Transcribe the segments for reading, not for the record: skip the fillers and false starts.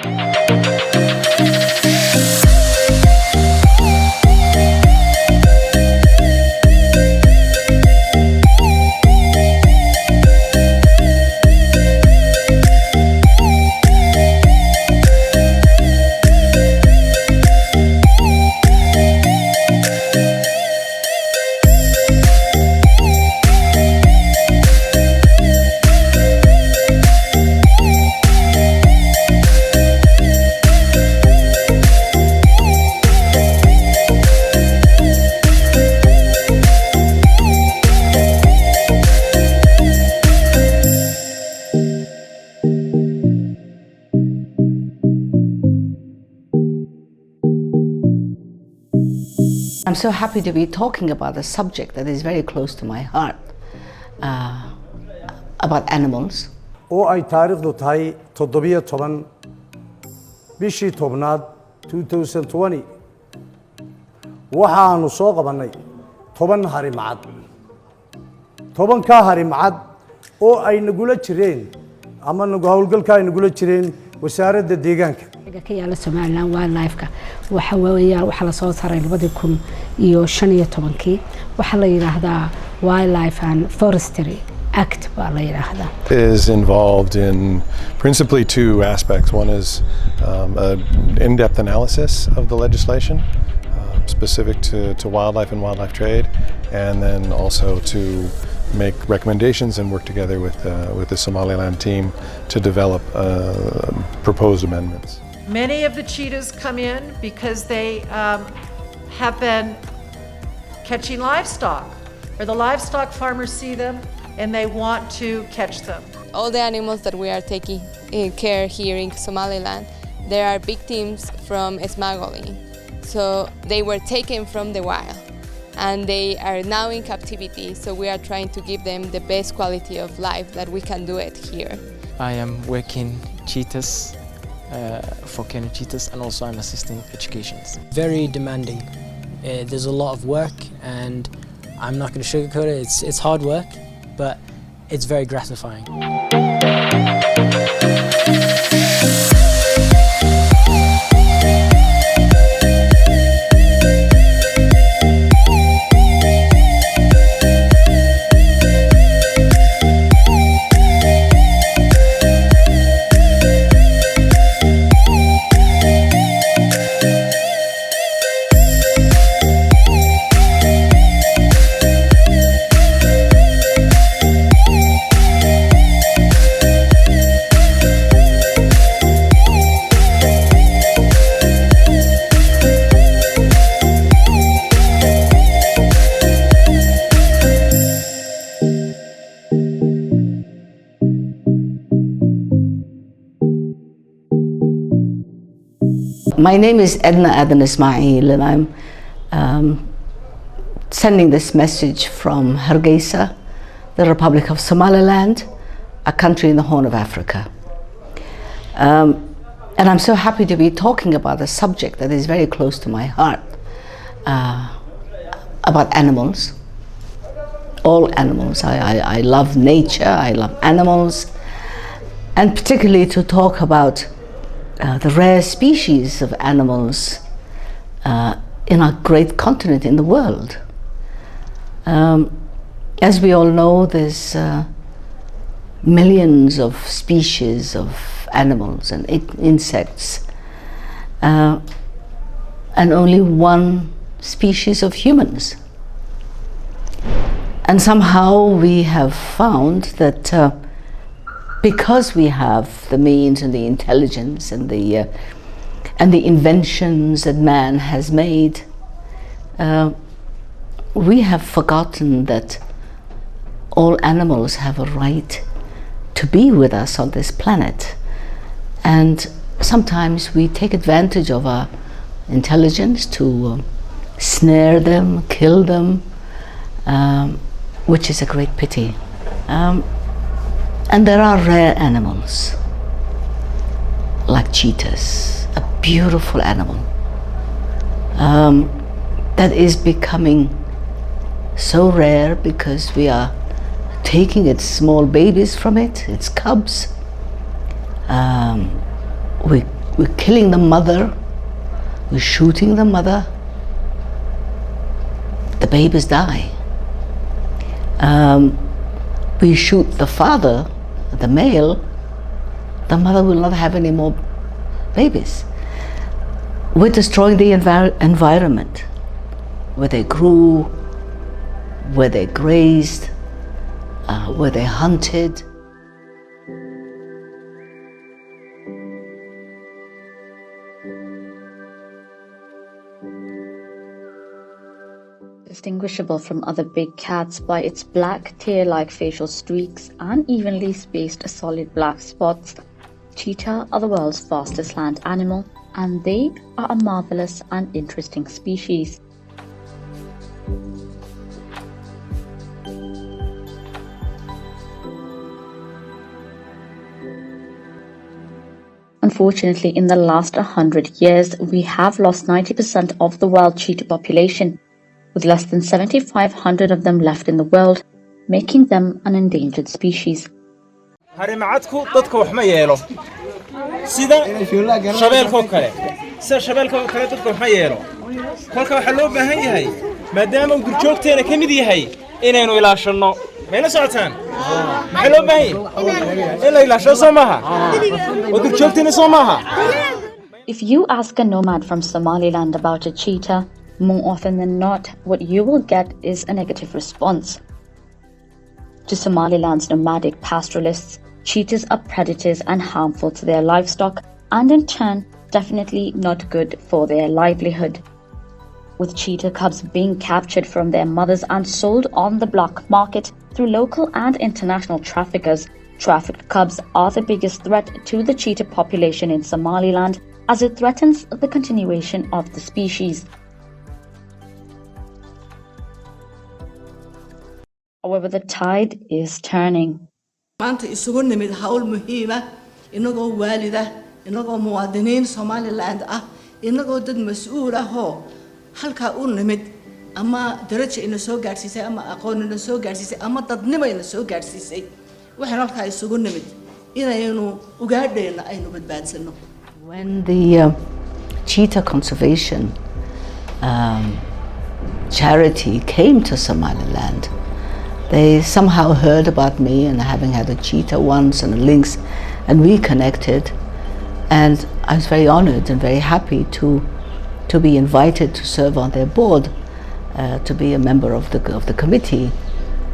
I'm so happy to be talking about a subject that is very close to my heart, about animals. oo ay taariikhdu tahay 17 bishii tobnaad 2020 waxaanu soo qabanay 10 harimacad 10 ka harimacad oo ay nagula jireen ama nagu hawlgalka ay nagula jireen wasaaradda deegaanka ka yaala Somaliland wildlife-ka waxa weeyaan waxa la soo saaray 2015 waxa la yiraahdaa Wildlife and Forestry Act baa la yiraahdaa. Is involved in principally two aspects. One is an in-depth analysis of the legislation specific to wildlife and wildlife trade, and then also to make recommendations and work together with the Somaliland team to develop proposed amendments. Many of the cheetahs come in because they have been catching livestock, or the livestock farmers see them and they want to catch them. All the animals that we are taking care here in Somaliland, there are victims from smuggling. So they were taken from the wild and they are now in captivity. So we are trying to give them the best quality of life that we can do it here. I am working cheetahs for Kenya cheetahs, and also I'm assisting education. Very demanding. There's a lot of work, and I'm not going to sugarcoat it. It's hard work, but it's very gratifying. My name is Edna Adan Ismail, and I'm sending this message from Hargeisa, the Republic of Somaliland, a country in the Horn of Africa. And I'm so happy to be talking about a subject that is very close to my heart, about animals, all animals. I love nature, I love animals, and particularly to talk about the rare species of animals in our great continent in the world. As we all know, there's millions of species of animals and insects, and only one species of humans. And somehow we have found that because we have the means and the intelligence and the inventions that man has made, we have forgotten that all animals have a right to be with us on this planet. And sometimes we take advantage of our intelligence to snare them, kill them, which is a great pity. And there are rare animals, like cheetahs, a beautiful animal that is becoming so rare because we are taking its small babies from it, its cubs. We We're killing the mother, we're shooting the mother, the babies die. We shoot the father, the male, the mother will not have any more babies. We're destroying the environment where they grew, where they grazed, where they hunted. Distinguishable from other big cats by its black tail-like facial streaks and evenly spaced solid black spots, cheetah are the world's fastest land animal, and they are a marvelous and interesting species. Unfortunately, in the last 100 years, we have lost 90% of the wild cheetah population, with less than 7,500 of them left in the world, making them an endangered species. harimacadku dadka wax ma yeelo sida shabeelkoo kale dadka wax ma yeelo kolka waxa loo baahan yahay maadaama uu durjoogteena ka mid yahay inaynu ilaashano mayna socotaan maxaa loo baahan yahay in la ilaasho soo maaha oo durjoogteena soo maaha. If you ask a nomad from Somaliland about a cheetah, more often than not, what you will get is a negative response. To Somaliland's nomadic pastoralists, cheetahs are predators and harmful to their livestock, and in turn, definitely not good for their livelihood. With cheetah cubs being captured from their mothers and sold on the black market through local and international traffickers, trafficked cubs are the biggest threat to the cheetah population in Somaliland, as it threatens the continuation of the species. However, the tide is turning. maanta isugu nimid hawl muhiima inagoo waalida inagoo muwaadiniin Somaliland ah inagoo dad mas'uul ah oo halka u nimid ama darajo ina soo gaarsiisay ama aqoon ina soo gaarsiisay ama dadnimo ina soo gaarsiisay waxaan halka isugu nimid inaynu ugaadheena aynu badbaadsano. When the cheetah conservation charity came to Somaliland, they somehow heard about me and having had a cheetah once and a lynx, and we connected, and I was very honored and very happy to be invited to serve on their board, to be a member of the committee.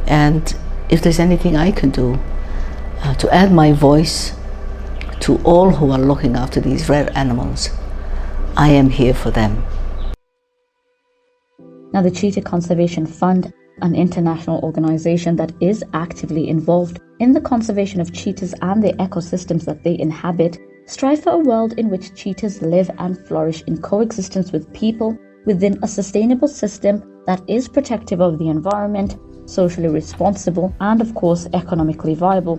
And if there's anything I can do to add my voice to all who are looking after these rare animals, I am here for them. Now, the Cheetah Conservation Fund, an international organization that is actively involved in the conservation of cheetahs and the ecosystems that they inhabit, strive for a world in which cheetahs live and flourish in coexistence with people within a sustainable system that is protective of the environment, socially responsible, and of course economically viable.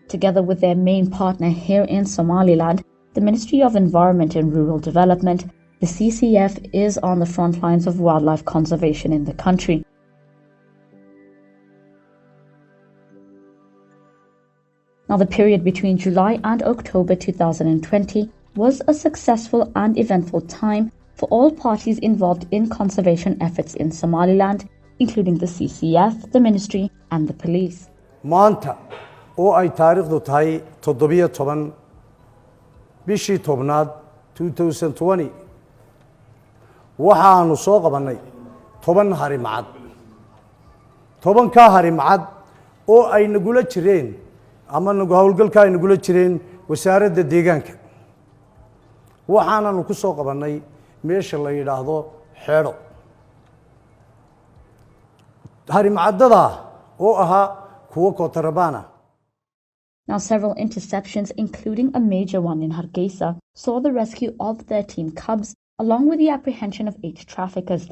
Together with their main partner here in Somaliland, the Ministry of Environment and Rural Development, the CCF is on the front lines of wildlife conservation in the country. Now, the period between July and October 2020 was a successful and eventful time for all parties involved in conservation efforts in Somaliland, including the CCF, the Ministry, and the police. maanta oo ay taariikhdu tahay 17 bishii tobnaad 2020 waxaanu soo qabanay 10 harimacad 10 ka harimacad oo ay nagula jireen ama nagu hawlgalka ay nagula jireen wasaaradda deegaanka waxaanu ku soo qabanay meesha la yiraahdo xeedho harimacadada oo aha kuwa Kotarabana. Now, several interceptions, including a major one in Hargeisa, saw the rescue of 13 cubs, along with the apprehension of 8 traffickers,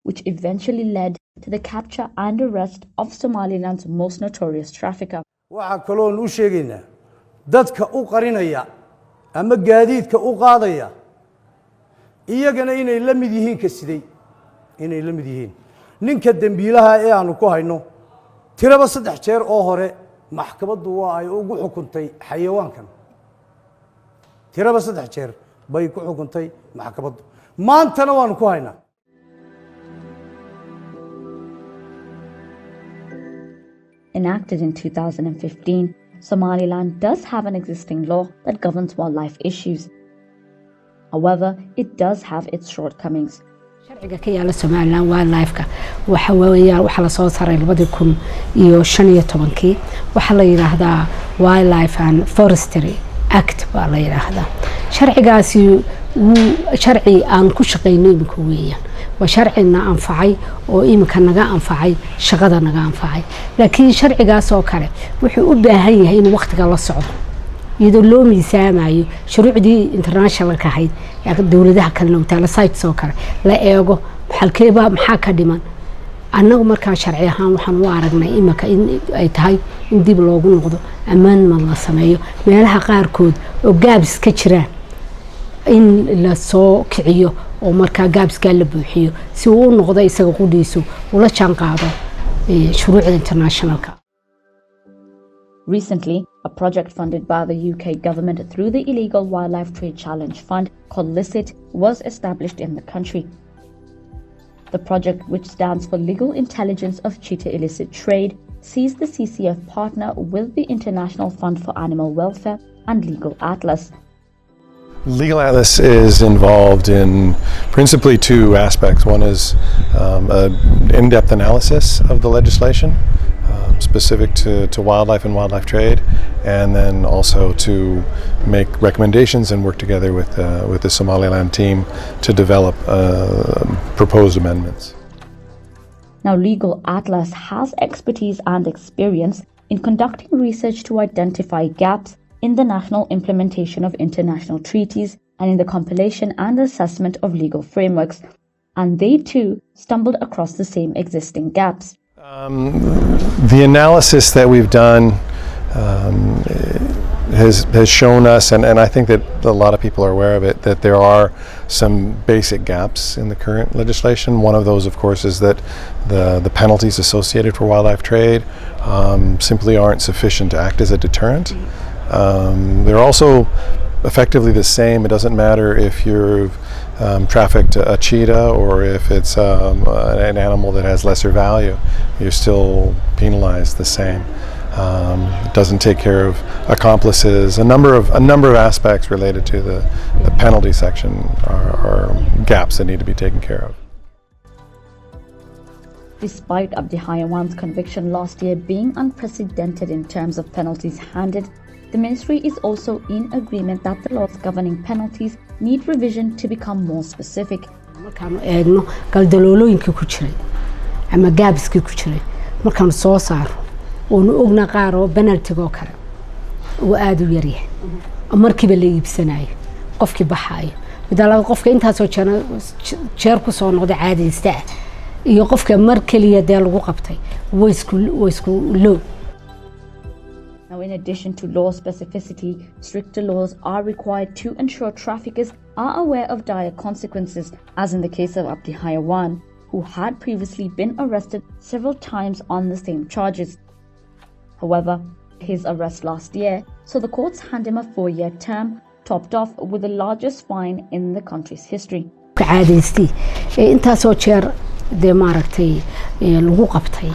which eventually led to the capture and arrest of Somaliland's most notorious trafficker. waxaa kaloo u sheegaynaa dadka u qarinaya ama gaadiidka u qaadaya iyagana inay la mid yihiin ka siday inay la mid yihiin ninka dambiilaha ee aanu ku hayno tiraba 3 jeer oo hore maxkamaddu waa ay ugu xukuntay xayawaankan tiraba 3 jeer bay ku xukuntay maxkamaddu maantana waanu ku haynaa. Enacted in 2015, Somaliland does have an existing law that governs wildlife issues. However, it does have its shortcomings. sharciga ka yaala Somaliland wildlife-ka waxa weeyaan waxa la soo saaray 2015 waxa la yiraahdaa Wildlife and Forestry Act baa la yiraahdaa sharcigaasi sharci aan ku shaqeynay imika weeyaan waa sharcina anfacay oo imika naga anfacay shaqada naga anfacay laakiin sharcigaas oo kale wuxuu u baahan yahay in waqtiga la socdo iyadoo loo miisaamayo shuruucdii international-ka ahayd ee dawladaha kale noqotay sites oo kale la eego halkeeba maxaa ka dhiman annagu markaa sharci ahaan waxaan u aragnay imika in ay tahay in dib loogu noqdo amendment la sameeyo meelaha qaarkood oo gaabs ka jiraan in la soo kiciyo oo markaa gaabska la buuxiyo si uu u noqdo isaga qudhiisu ula jaan qaado shuruucda international-ka. Recently, a project funded by the UK government through the Illegal Wildlife Trade Challenge Fund called LICIT was established in the country. The project, which stands for Legal Intelligence of Cheetah Illicit Trade, sees the CCF partner with the International Fund for Animal Welfare and Legal Atlas. Legal Atlas is involved in principally 2 aspects. One is an in-depth analysis of the legislation specific to wildlife and wildlife trade, and then also to make recommendations and work together with the Somaliland team to develop proposed amendments. Now, Legal Atlas has expertise and experience in conducting research to identify gaps in the national implementation of international treaties and in the compilation and assessment of legal frameworks, and they too stumbled across the same existing gaps. The analysis that we've done has shown us, and I think that a lot of people are aware of it, that there are some basic gaps in the current legislation. One of those, of course, is that the penalties associated for wildlife trade simply aren't sufficient to act as a deterrent. They're also effectively the same. It doesn't matter if you've trafficked a cheetah or if it's an animal that has lesser value. You're still penalized the same. It doesn't take care of accomplices. A number of aspects related to the penalty section are gaps that need to be taken care of. Despite Abdi Hayawan's conviction last year being unprecedented in terms of penalties handed, the ministry is also in agreement that the laws governing penalties need revision to become more specific. markaanu eegno galdaloolooyinkii ku jiray ama gaabskii ku jiray markaanu soo saaro oonu ogna qaar oo penalty-go kale uu aad u yar yahay markiiba la iibsanayo qofkii baxayo midalada qofka intaasoo jeer ku soo noqday caadaysta iyo qofka mar kaliya dee lagu qabtay way isku low. Now, in addition to law specificity, stricter laws are required to ensure traffickers are aware of dire consequences, as in the case of Abdi Hayawan, who had previously been arrested several times on the same charges. However, his arrest last year saw the courts hand him a 4-year term, topped off with the largest fine in the country's history. intaasoo jeer dee maaragtay lagu qabtay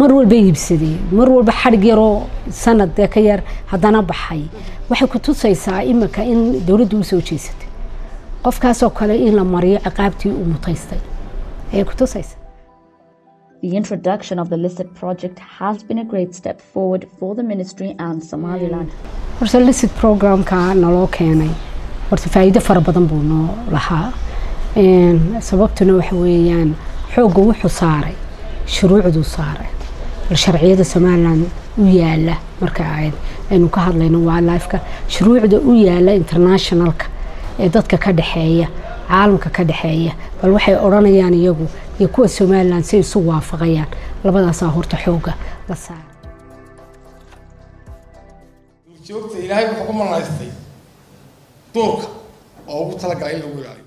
mar walba iibsaday mar walba xarig yaroo sanad ka yar haddana baxay waxay ku tusaysaa imika in dawladdu u soo jeesatay qofkaasoo kale in la mariyo ciqaabtii uu mutaystay ayay ku tusaysaa. The introduction of the LICIT project has been a great step forward for the ministry and Somaliland. horta LICIT programka naloo keenay horta faa'iido fara badan buu noo lahaa sababtuna waxa weeyaan xoogga wuxuu saaray shuruucdu saaray sharciyada Somaliland u yaala marka aynu ka hadlayno wildlife-ka shuruucda u yaala international-ka ee dadka ka dhaxeeya caalamka ka dhaxeeya bal waxay oranayaan iyagu iyo kuwa Somaliland si isu waafaqayaan labadaas horta xoogga la saaray. joogta ilaahay wuxuu ku manaystay duurka oo ugu talagalay in lagu ilaaliyo.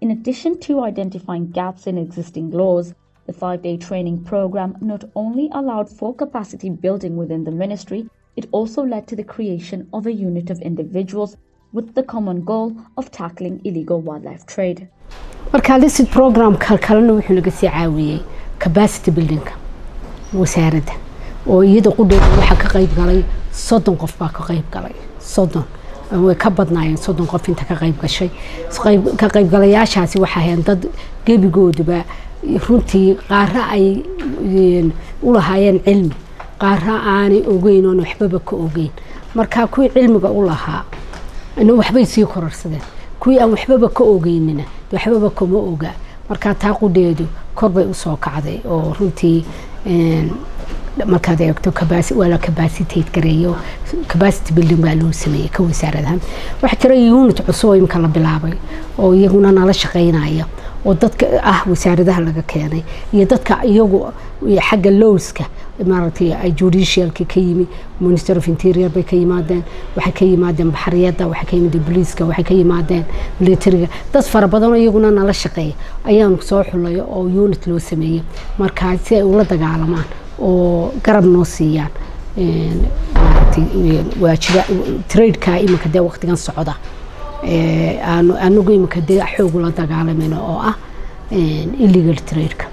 In addition to identifying gaps in existing laws, the 5-day training program not only allowed for capacity building within the ministry, it also led to the creation of a unit of individuals with the common goal of tackling illegal wildlife trade. marka listed program kalkalana wuxuu naga sii caawiyay capacity building wasaaradda oo iyada qudheeda waxa ka qayb galay 30 qof baa ka qayb galay 30 way ka badnaayeen 30 qof inta ka qayb gashay ka qayb galayaashaasi waxa ahayn dad gebigooduba runtii qaara ay u lahaayeen cilmi qaara aanay ogeyn oo waxbaba ka ogeyn marka kuwii cilmiga u lahaa inuu waxbay sii kororsadeen kuwii aan waxbaba ka ogeynina waxbaba kuma oga marka taa qudheedu kor bay u soo kacday oo runtii markaad eegto capacity gareeyo capacity building baa loo sameeyay ka wasaaradahan waxa jira unit cusub oo imka la bilaabay oo iyaguna nala shaqeynaya oo dadka wasaaradaha laga keenay iyo dadka iyagu xagga lawska maaragtay ay judicialka ka yimi Minister of Interior bay ka yimaadeen waxa ka yimaadeen baxriyada waxa ka yimaadeen police waxa ka yimaadeen military dad fara badan oo iyaguna nala shaqeeyay ayaan soo xulay oo unit loo sameeyay marka si ay ula dagaalamaan oo garab noo siiyaan waajiba trade-ka imika dee waqtigan socda anagu imika dee xoog la dagaalamayno oo ah illegal trade-ka.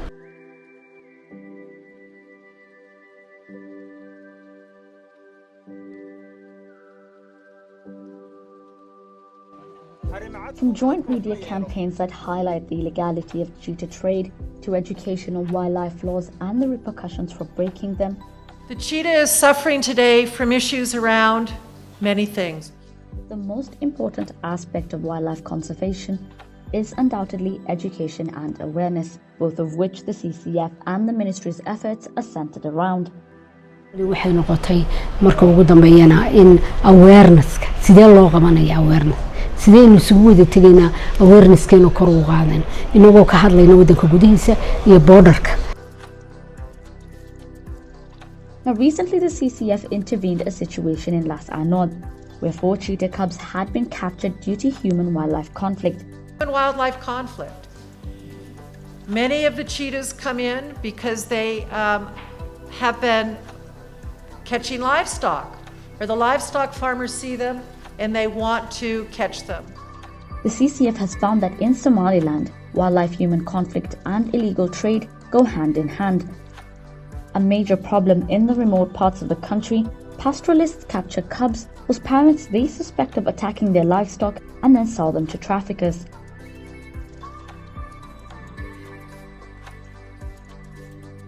From joint media campaigns that highlight the illegality of cheetah trade to educational wildlife laws and the repercussions for breaking them. The cheetah is suffering today from issues around many things. The most important aspect of wildlife conservation is undoubtedly education and awareness, both of which the CCF and the ministry's efforts are centered around. waxay noqotay marka ugu dambeeyana in awareness sidee loo qabanaya awareness sideen isugu wada tagaynaa awareness-keena kor u qaadeen inagoo ka hadlayna wadanka gudihiisa iyo borderka. Now recently the CCF intervened a situation in Las Anod where 4 cheetah cubs had been captured due to human-wildlife conflict. Wildlife conflict. Many of the cheetahs come in because they have been catching livestock, or the livestock farmers see them and they want to catch them. The CCF has found that in Somaliland, wildlife-human conflict and illegal trade go hand in hand. A major problem in the remote parts of the country, pastoralists capture cubs whose parents they suspect of attacking their livestock and then sell them to traffickers.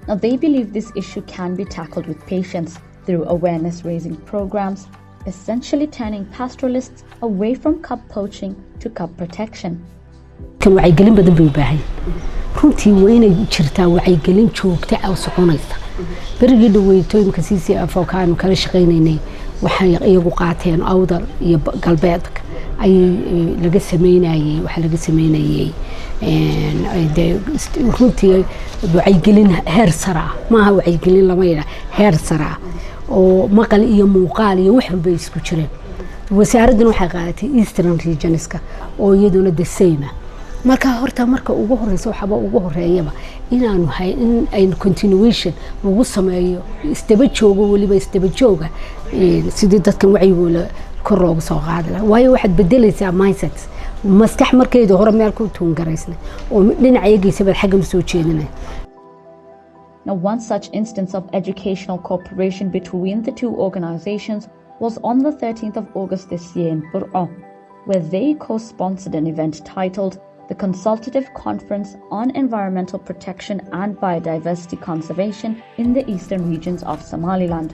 Now they believe this issue can be tackled with patience through awareness-raising programs, essentially turning pastoralists away from cub poaching to cub protection. kan wacyigelin badan bay u baahan runtii waa inay jirtaa wacyigelin joogta oo soconaysa berigii dhaweyto imka CCF oo kaanu kala shaqeynaynay waxay iyagu qaateen awdal iyo galbeedka ay laga sameynayay waxa laga sameynayay runtii wacyigelin heer sare maaha wacyigelin lama yidhaa heer sare oo maqal iyo muuqaal iyo wax walba isku jireen wasaaraddan waxay qaadatay Eastern Regionska oo iyaduna the same marka horta marka ugu horeyso waxba ugu horeeyaba inaanu hay in ay continuation lagu sameeyo istaba joogo waliba istaba jooga sidii dadkan wacyigooda kor loogu soo qaadi lahaa waayo waxaad bedelaysaa mindset maskax markeedu hore meel ku tuun garaysna oo dhinacayagiisa bad xagga soo jeedinay. Now, one such instance of educational cooperation between the two organizations was on the 13th of August this year in Bur'a, where they co-sponsored an event titled the Consultative Conference on Environmental Protection and Biodiversity Conservation in the Eastern Regions of Somaliland.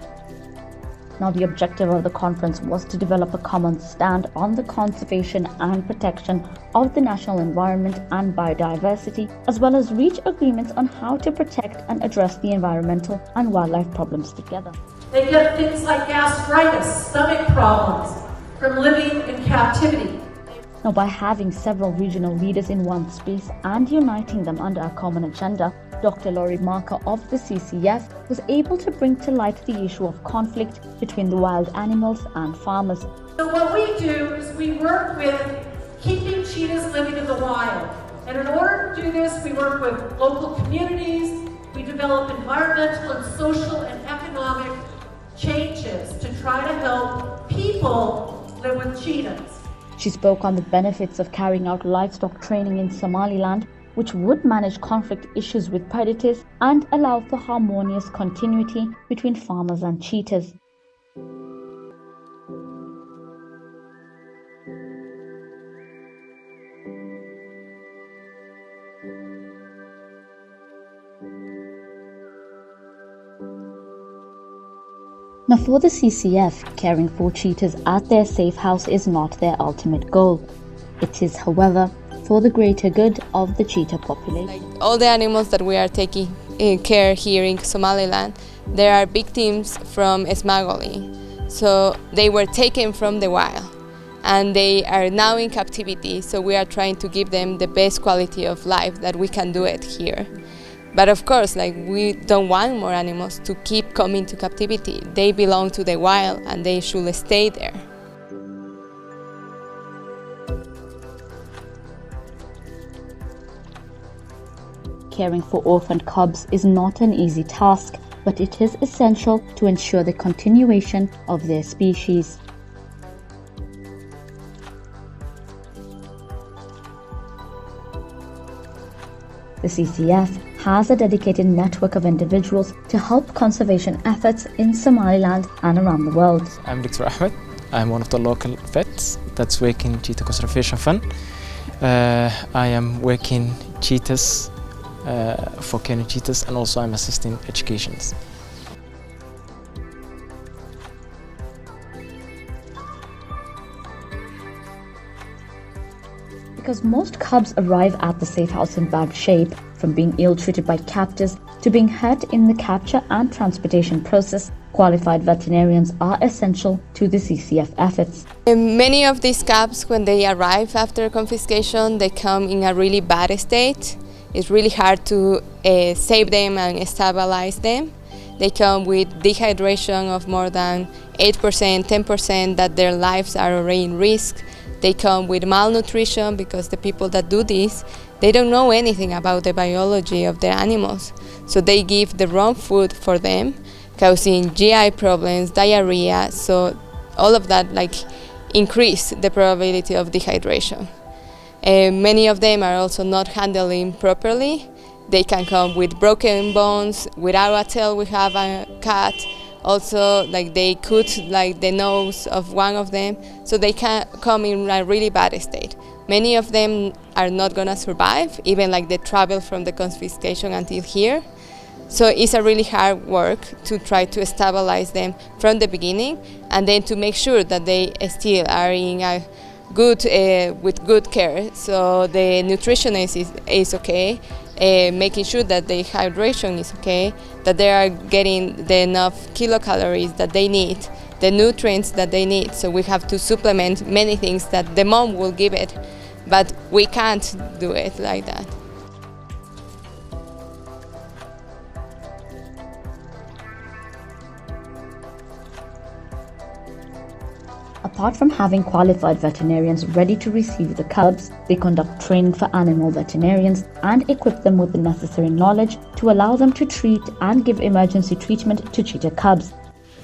Now, the objective of the conference was to develop a common stand on the conservation and protection of the national environment and biodiversity, as well as reach agreements on how to protect and address the environmental and wildlife problems together. They get things like gastritis, stomach problems from living in captivity. Now, by having several regional leaders in one space and uniting them under a common agenda, Dr. Laurie Marker of the CCF was able to bring to light the issue of conflict between the wild animals and farmers, So what we do is we work with keeping cheetahs living in the wild. And in order to do this, we work with local communities, we develop environmental and social and economic changes to try to help people live with cheetahs. She spoke on the benefits of carrying out livestock training in Somaliland, which would manage conflict issues with predators and allow for harmonious continuity between farmers and cheetahs. Now, for the CCF, caring for cheetahs at their safe house is not their ultimate goal. It is, however, for the greater good of the cheetah population. All the animals that we are taking care here in Somaliland, there are victims from smuggling. So they were taken from the wild and they are now in captivity. So we are trying to give them the best quality of life that we can do it here. But of course, we don't want more animals to keep coming to captivity. They belong to the wild and they should stay there. Caring for orphaned cubs is not an easy task, but it is essential to ensure the continuation of their species. The CCF has a dedicated network of individuals to help conservation efforts in Somaliland and around the world. I'm Dr. Ahmed. I'm one of the local vets that's working Cheetah Conservation Fund. I am working cheetahs for caring cheetahs, and also I'm assisting educations. Because most cubs arrive at the safe house in bad shape, from being ill-treated by captors to being hurt in the capture and transportation process, qualified veterinarians are essential to the CCF efforts. Many of these cubs, when they arrive after confiscation, they come in a really bad state. It's really hard to save them and stabilize them. They come with dehydration of more than 8%, 10%, that their lives are already in risk. They come with malnutrition because the people that do this, they don't know anything about the biology of the animals. So they give the wrong food for them, causing GI problems, diarrhea. So all of that increase the probability of dehydration. Many of them are also not handling properly. They can come with broken bones. Without a tail, we have a cat. Also, they cut the nose of one of them, so they can come in a really bad state. Many of them are not gonna survive, even the travel from the confiscation until here. So it's a really hard work to try to stabilize them from the beginning, and then to make sure that they still are in a good, with good care. So the nutrition is okay. Making sure that the hydration is okay, that they are getting the enough kilocalories that they need, the nutrients that they need. So we have to supplement many things that the mom will give it, but we can't do it like that. Apart from having qualified veterinarians ready to receive the cubs, they conduct training for animal veterinarians and equip them with the necessary knowledge to allow them to treat and give emergency treatment to cheetah cubs.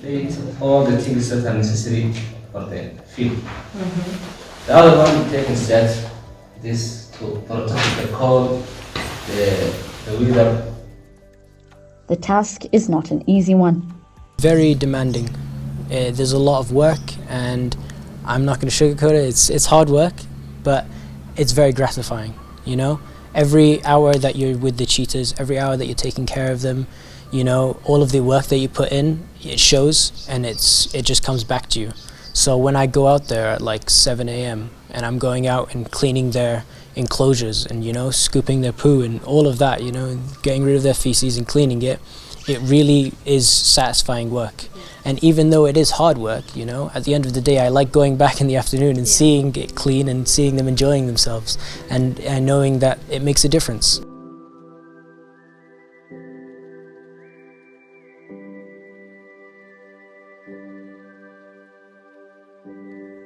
They eat all the things that are necessary for the feed. The other one we take instead is to protect the cold, the weather. The task is not an easy one. Very demanding. There's a lot of work, and I'm not going to sugarcoat it. It's hard work, but it's very gratifying. You know, every hour that you're with the cheetahs, every hour that you're taking care of them, you know, all of the work that you put in, it shows, and it just comes back to you. So when I go out there at 7 a.m. and I'm going out and cleaning their enclosures and, you know, scooping their poo and all of that, you know, getting rid of their feces and cleaning it, it really is satisfying work. And even though it is hard work, you know, at the end of the day, I like going back in the afternoon and seeing it clean and seeing them enjoying themselves and knowing that it makes a difference.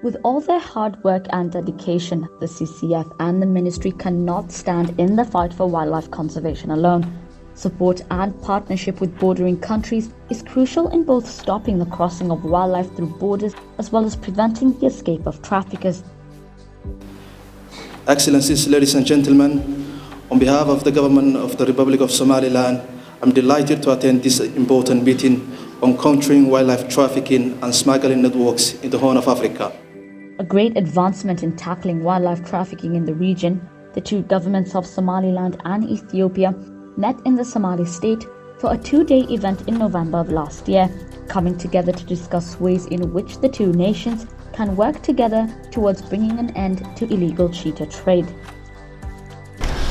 With all their hard work and dedication, the CCF and the ministry cannot stand in the fight for wildlife conservation alone. Support and partnership with bordering countries is crucial in both stopping the crossing of wildlife through borders as well as preventing the escape of traffickers. Excellencies, ladies and gentlemen, on behalf of the government of the Republic of Somaliland, I'm delighted to attend this important meeting on countering wildlife trafficking and smuggling networks in the Horn of Africa. A great advancement in tackling wildlife trafficking in the region, the two governments of Somaliland and Ethiopia met in the Somali state for a 2-day event in November of last year, coming together to discuss ways in which the two nations can work together towards bringing an end to illegal cheetah trade.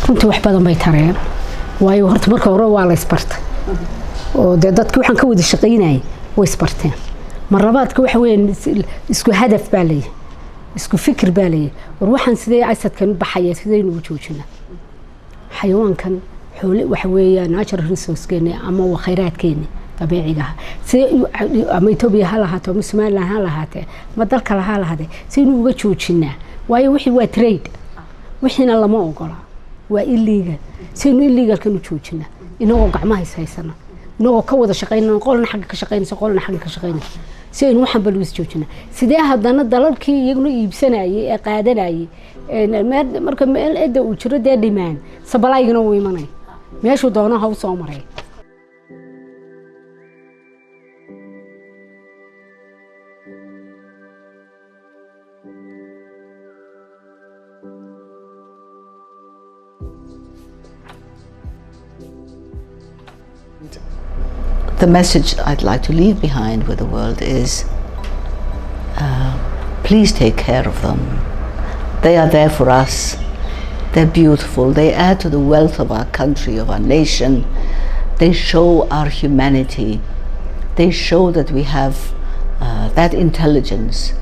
runtii wax badan bay tareen waayo horta marka hore waa la isbartay oo dadku waxaan ka wada shaqeynay way isbarteen marlabaadka waxa weyn isku hadaf baa leeyahay isku fikir baa leeyahay war waxaan sidee aysadkan baxaya sideen ugu joojina xayawaankan xoolo waxa weeyaan natural resource-keena ama khayraadkeena dabiiciga si ama Ethiopia ha lahaato ama Somaliland ha lahaatee ma dalka ha lahaatee si inuu uga joojinaa waayo wixii waa trade wixiina lama ogola waa illegal si inuu illegal kan u joojina inagoo gacmaha haysana inagoo ka wada shaqeynaa qolna xagga ka shaqeynaysa qolna xagga ka shaqeynaysa si inuu waxan balwis joojina sidee haddana dalalkii iyaguna iibsanayay ee qaadanayay marka meel eeda uu jiro dee dhimaan sabalaygana uu imanay meeshuu doono ha u soo maray. The message I'd like to leave behind with the world is please take care of them. They are there for us. They're beautiful. They add to the wealth of our country, of our nation. They show our humanity. They show that we have that intelligence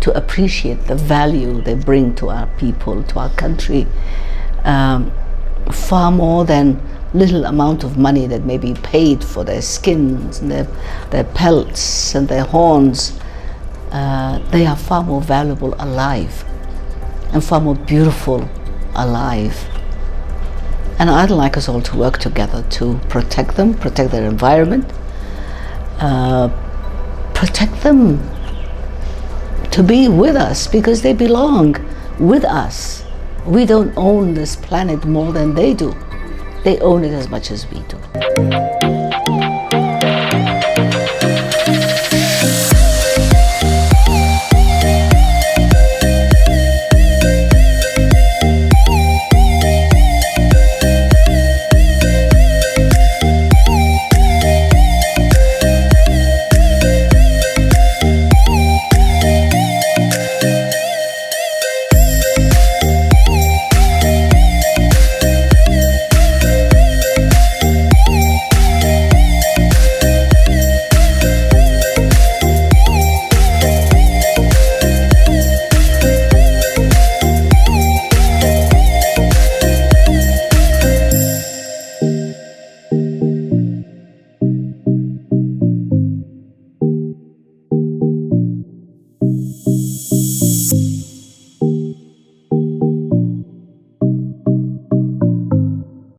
to appreciate the value they bring to our people, to our country, far more than little amount of money that may be paid for their skins and their pelts and their horns. They are far more valuable alive and far more beautiful alive. And I'd like us all to work together to protect them, protect their environment, protect them to be with us because they belong with us. We don't own this planet more than they do. They own it as much as we do.